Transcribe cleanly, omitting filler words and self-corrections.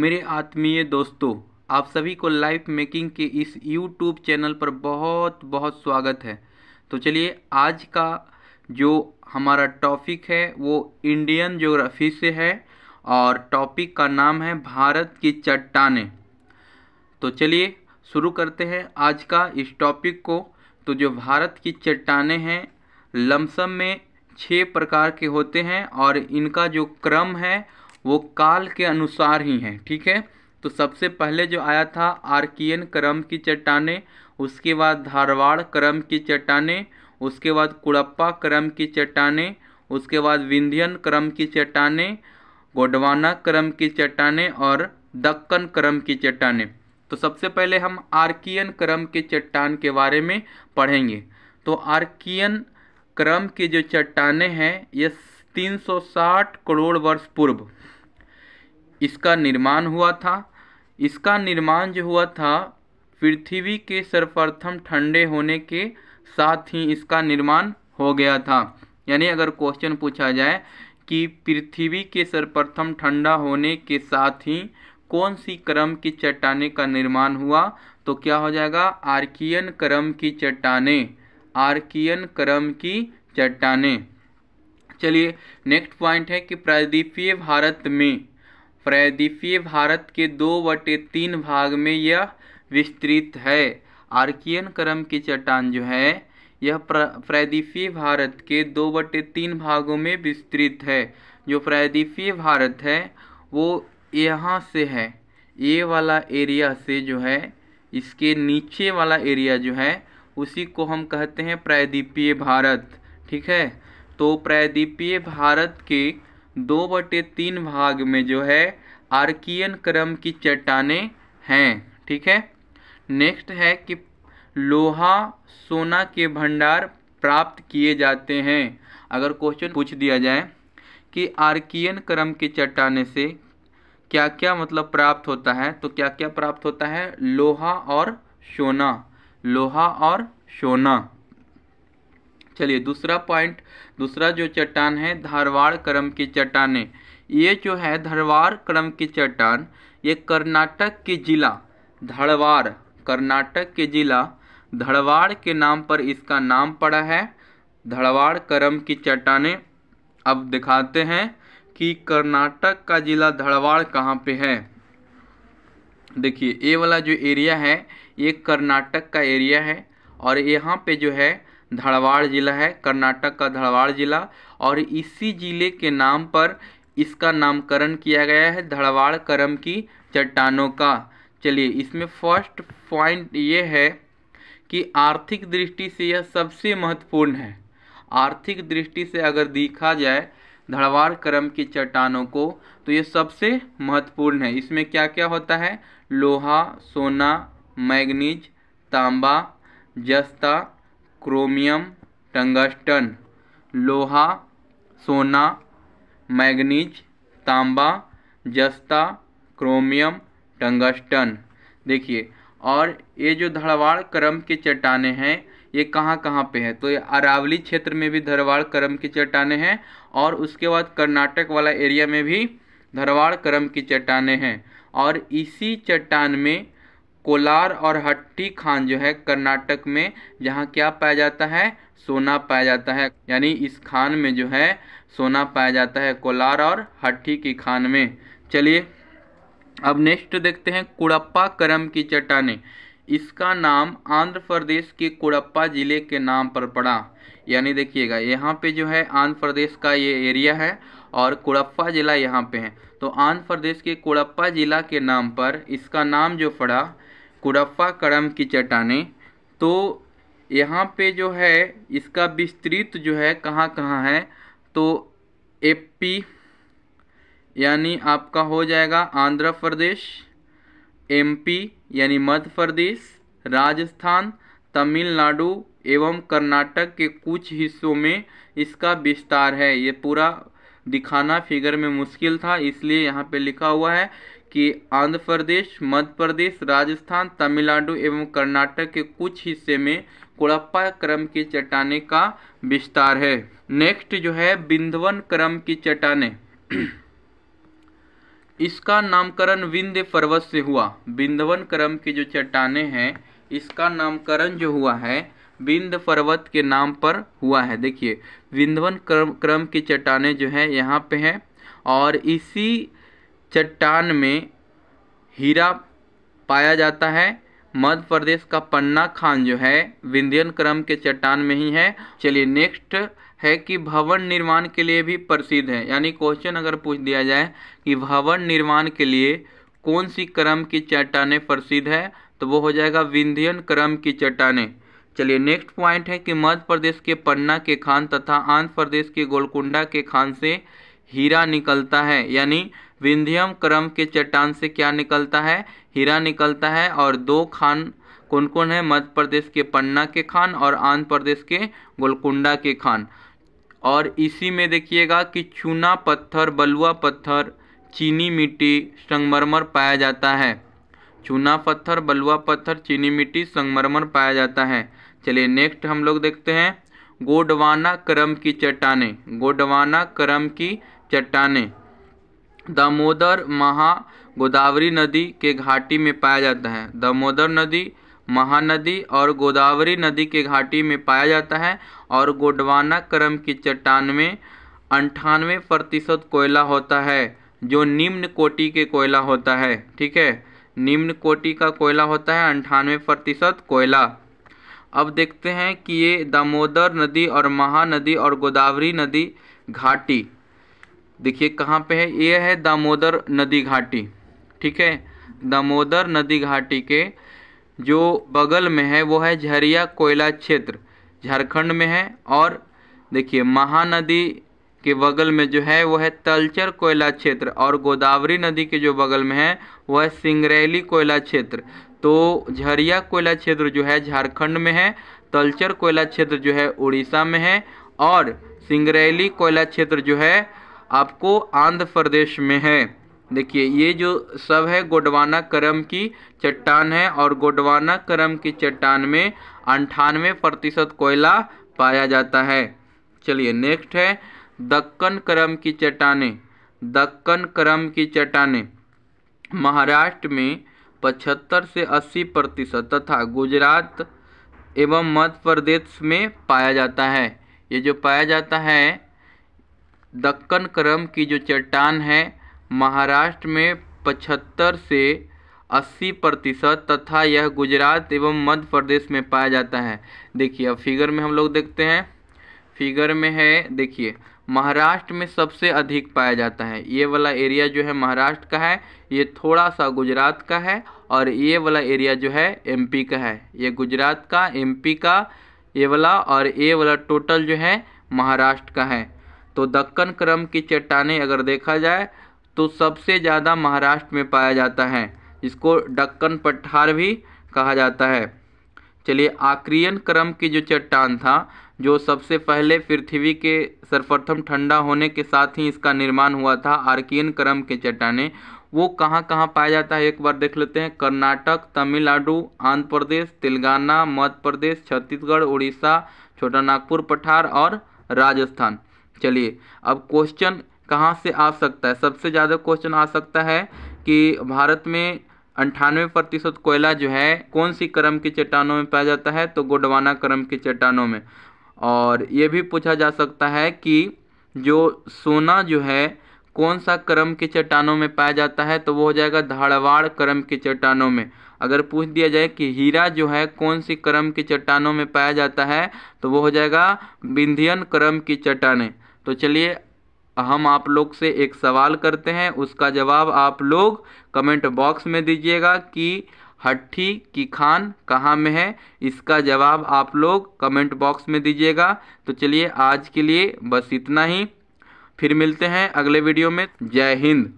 मेरे आत्मीय दोस्तों, आप सभी को लाइफ मेकिंग के इस YouTube चैनल पर बहुत बहुत स्वागत है। तो चलिए, आज का जो हमारा टॉपिक है वो इंडियन ज्योग्राफी से है और टॉपिक का नाम है भारत की चट्टानें। तो चलिए शुरू करते हैं आज का इस टॉपिक को। तो जो भारत की चट्टानें हैं लमसम में 6 प्रकार के होते हैं और इनका जो क्रम है वो काल के अनुसार ही है। ठीक है, तो सबसे पहले जो आया था आर्कियन क्रम की चट्टानें, उसके बाद धारवाड़ क्रम की चट्टानें, उसके बाद कुड़प्पा क्रम की चट्टानें, उसके बाद विंध्यन क्रम की चट्टानें, गोंडवाना क्रम की चट्टानें और दक्कन क्रम की चट्टानें। तो सबसे पहले हम आर्कियन क्रम के चट्टान के बारे में पढ़ेंगे। तो आर्कियन क्रम की जो चट्टानें हैं ये 360 करोड़ वर्ष पूर्व इसका निर्माण हुआ था। इसका निर्माण जो हुआ था पृथ्वी के सर्वप्रथम ठंडे होने के साथ ही इसका निर्माण हो गया था। यानी अगर क्वेश्चन पूछा जाए कि पृथ्वी के सर्वप्रथम ठंडा होने के साथ ही कौन सी क्रम की चट्टानें का निर्माण हुआ, तो क्या हो जाएगा आर्कियन क्रम की चट्टानें। आर्कियन क्रम की चट्टानें। चलिए नेक्स्ट पॉइंट है कि प्रायद्वीपीय भारत के 2/3 भाग में यह विस्तृत है। आर्कियन क्रम की चट्टान जो है यह प्रायद्वीपीय भारत के 2/3 भागों में विस्तृत है। जो प्रायद्वीपीय भारत है वो यहाँ से है, ये वाला एरिया से जो है इसके नीचे वाला एरिया जो है उसी को हम कहते हैं प्रायद्वीपीय भारत। ठीक है, तो प्रायद्वीपीय भारत के 2/3 भाग में जो है आर्कियन क्रम की चट्टानें हैं। ठीक है, नेक्स्ट है कि लोहा सोना के भंडार प्राप्त किए जाते हैं। अगर क्वेश्चन पूछ दिया जाए कि आर्कियन क्रम की चट्टानें से क्या क्या मतलब प्राप्त होता है, तो क्या क्या प्राप्त होता है लोहा और सोना। लोहा और सोना। चलिए दूसरा पॉइंट, दूसरा जो चट्टान है धारवाड़ क्रम की चट्टानें। ये जो है धारवाड़ क्रम की चट्टान ये कर्नाटक के जिला धारवाड़, कर्नाटक के जिला धारवाड़ के नाम पर इसका नाम पड़ा है धारवाड़ क्रम की चट्टानें। अब दिखाते हैं कि कर्नाटक का जिला धारवाड़ कहाँ पे है। देखिए ये वाला जो एरिया है ये कर्नाटक का एरिया है और यहाँ पे जो है धारवाड़ जिला है, कर्नाटक का धारवाड़ जिला, और इसी जिले के नाम पर इसका नामकरण किया गया है धारवाड़ क्रम की चट्टानों का। चलिए इसमें फर्स्ट पॉइंट ये है कि आर्थिक दृष्टि से यह सबसे महत्वपूर्ण है। आर्थिक दृष्टि से अगर देखा जाए धारवाड़ क्रम की चट्टानों को तो ये सबसे महत्वपूर्ण है। इसमें क्या क्या होता है लोहा, सोना, मैग्नीज, तांबा, जस्ता, क्रोमियम, टंगस्टन। लोहा, सोना, मैग्नीज, तांबा, जस्ता, क्रोमियम, टंगस्टन। देखिए, और ये जो धारवाड़ क्रम की चट्टानें हैं ये कहाँ कहाँ पे है, तो ये अरावली क्षेत्र में भी धारवाड़ क्रम की चट्टानें हैं और उसके बाद कर्नाटक वाला एरिया में भी धारवाड़ क्रम की चट्टानें हैं। और इसी चट्टान में कोलार और हट्टी खान जो है कर्नाटक में, जहाँ क्या पाया जाता है सोना पाया जाता है। यानी इस खान में जो है सोना पाया जाता है कोलार और हट्टी की खान में। चलिए अब नेक्स्ट देखते हैं कुड़प्पा क्रम की चट्टानें। इसका नाम आंध्र प्रदेश के कुड़प्पा जिले के नाम पर पड़ा। यानी देखिएगा यहाँ पे जो है आंध्र प्रदेश का ये एरिया है और कुड़प्पा जिला यहाँ पे है, तो आंध्र प्रदेश के कुड़प्पा जिला के नाम पर इसका नाम जो पड़ा कुड़प्पा क्रम की चट्टानें। तो यहाँ पे जो है इसका विस्तृत जो है कहाँ कहाँ है, तो एपी यानी आपका हो जाएगा आंध्र प्रदेश, एमपी यानी मध्य प्रदेश, राजस्थान, तमिलनाडु एवं कर्नाटक के कुछ हिस्सों में इसका विस्तार है। ये पूरा दिखाना फिगर में मुश्किल था, इसलिए यहाँ पे लिखा हुआ है कि आंध्र प्रदेश, मध्य प्रदेश, राजस्थान, तमिलनाडु एवं कर्नाटक के कुछ हिस्से में कुड़प्पा क्रम की चट्टानें का विस्तार है। नेक्स्ट जो है बिंदवन क्रम की चट्टानें। इसका नामकरण विंध्य पर्वत से हुआ। विंध्यवन क्रम की जो चट्टानें हैं इसका नामकरण जो हुआ है विंध्य पर्वत के नाम पर हुआ है। देखिए विंध्यवन क्रम की चट्टानें जो है यहाँ पे हैं और इसी चट्टान में हीरा पाया जाता है। मध्य प्रदेश का पन्ना खान जो है विंध्यवन क्रम के चट्टान में ही है। चलिए नेक्स्ट है कि भवन निर्माण के लिए भी प्रसिद्ध है। यानी क्वेश्चन अगर पूछ दिया जाए कि भवन निर्माण के लिए कौन सी क्रम की चट्टानें प्रसिद्ध है तो वो हो जाएगा विंध्यवन क्रम की चट्टानें। चलिए नेक्स्ट पॉइंट है कि मध्य प्रदेश के पन्ना के खान तथा आंध्र प्रदेश के गोलकुंडा के खान से हीरा निकलता है। यानी विंध्यवन क्रम के चट्टान से क्या निकलता है? हीरा निकलता है। और दो खान कौन कौन है? मध्य प्रदेश के पन्ना के खान और आंध्र प्रदेश के गोलकुंडा के खान। और इसी में देखिएगा कि चूना पत्थर, बलुआ पत्थर, चीनी मिट्टी, संगमरमर पाया जाता है। चूना पत्थर, बलुआ पत्थर, चीनी मिट्टी, संगमरमर पाया जाता है। चलिए नेक्स्ट हम लोग देखते हैं गोंडवाना क्रम की चट्टानें। गोंडवाना क्रम की चट्टानें दामोदर, महा, गोदावरी नदी के घाटी में पाया जाता है। दामोदर नदी, महानदी और गोदावरी नदी के घाटी में पाया जाता है। और गोंडवाना क्रम की चट्टान में 98% कोयला होता है जो निम्न कोटि के कोयला होता है। ठीक है, निम्न कोटि का कोयला होता है 98% कोयला। अब देखते हैं कि ये दामोदर नदी और महानदी और गोदावरी नदी घाटी देखिए कहाँ पे है। ये है दामोदर नदी घाटी। ठीक है, दामोदर नदी घाटी के जो बगल में है वो है झरिया कोयला क्षेत्र, झारखंड में है। और देखिए महानदी के बगल में जो है वो है तलचर कोयला क्षेत्र और गोदावरी नदी के जो बगल में है वो है सिंगरैली कोयला क्षेत्र। तो झरिया कोयला क्षेत्र जो है झारखंड में है, तलचर कोयला क्षेत्र जो है उड़ीसा में है और सिंगरैली कोयला क्षेत्र जो है आपको आंध्र प्रदेश में है। देखिए ये जो सब है गोंडवाना क्रम की चट्टान है और गोंडवाना क्रम की चट्टान में 98% कोयला पाया जाता है। चलिए नेक्स्ट है दक्कन क्रम की चट्टानें। दक्कन क्रम की चट्टानें महाराष्ट्र में 75 से 80% तथा गुजरात एवं मध्य प्रदेश में पाया जाता है। ये जो पाया जाता है दक्कन क्रम की जो चट्टान है महाराष्ट्र में 75 से 80% तथा यह गुजरात एवं मध्य प्रदेश में पाया जाता है। देखिए अब फिगर में हम लोग देखते हैं। फिगर में है देखिए महाराष्ट्र में सबसे अधिक पाया जाता है। ये वाला एरिया जो है महाराष्ट्र का है, ये थोड़ा सा गुजरात का है और ये वाला एरिया जो है एमपी का है। ये गुजरात का, एमपी का ये वाला और ये वाला टोटल जो है महाराष्ट्र का है। तो दक्कन क्रम की चट्टानें अगर देखा जाए तो सबसे ज़्यादा महाराष्ट्र में पाया जाता है, इसको दक्कन पठार भी कहा जाता है। चलिए आर्कियन क्रम की जो चट्टान था जो सबसे पहले पृथ्वी के सर्वप्रथम ठंडा होने के साथ ही इसका निर्माण हुआ था, आर्कियन क्रम के चट्टानें वो कहाँ कहाँ पाया जाता है एक बार देख लेते हैं। कर्नाटक, तमिलनाडु, आंध्र प्रदेश, तेलंगाना, मध्य प्रदेश, छत्तीसगढ़, उड़ीसा, छोटा नागपुर पठार और राजस्थान। चलिए अब क्वेश्चन कहाँ से आ सकता है? सबसे ज़्यादा क्वेश्चन आ सकता है कि भारत में 98% कोयला जो है कौन सी क्रम की चट्टानों में पाया जाता है? तो गोंडवाना क्रम की चट्टानों में। और ये भी पूछा जा सकता है कि जो सोना जो है कौन सा क्रम की चट्टानों में पाया जाता है? तो वो हो जाएगा धारवाड़ क्रम की चट्टानों में। अगर पूछ दिया जाए कि हीरा जो है कौन सी क्रम की चट्टानों में पाया जाता है तो वो हो जाएगा विंध्यवन क्रम की चट्टानें। तो चलिए हम आप लोग से एक सवाल करते हैं, उसका जवाब आप लोग कमेंट बॉक्स में दीजिएगा कि हट्ठी की खान कहाँ में है। इसका जवाब आप लोग कमेंट बॉक्स में दीजिएगा। तो चलिए आज के लिए बस इतना ही, फिर मिलते हैं अगले वीडियो में। जय हिंद।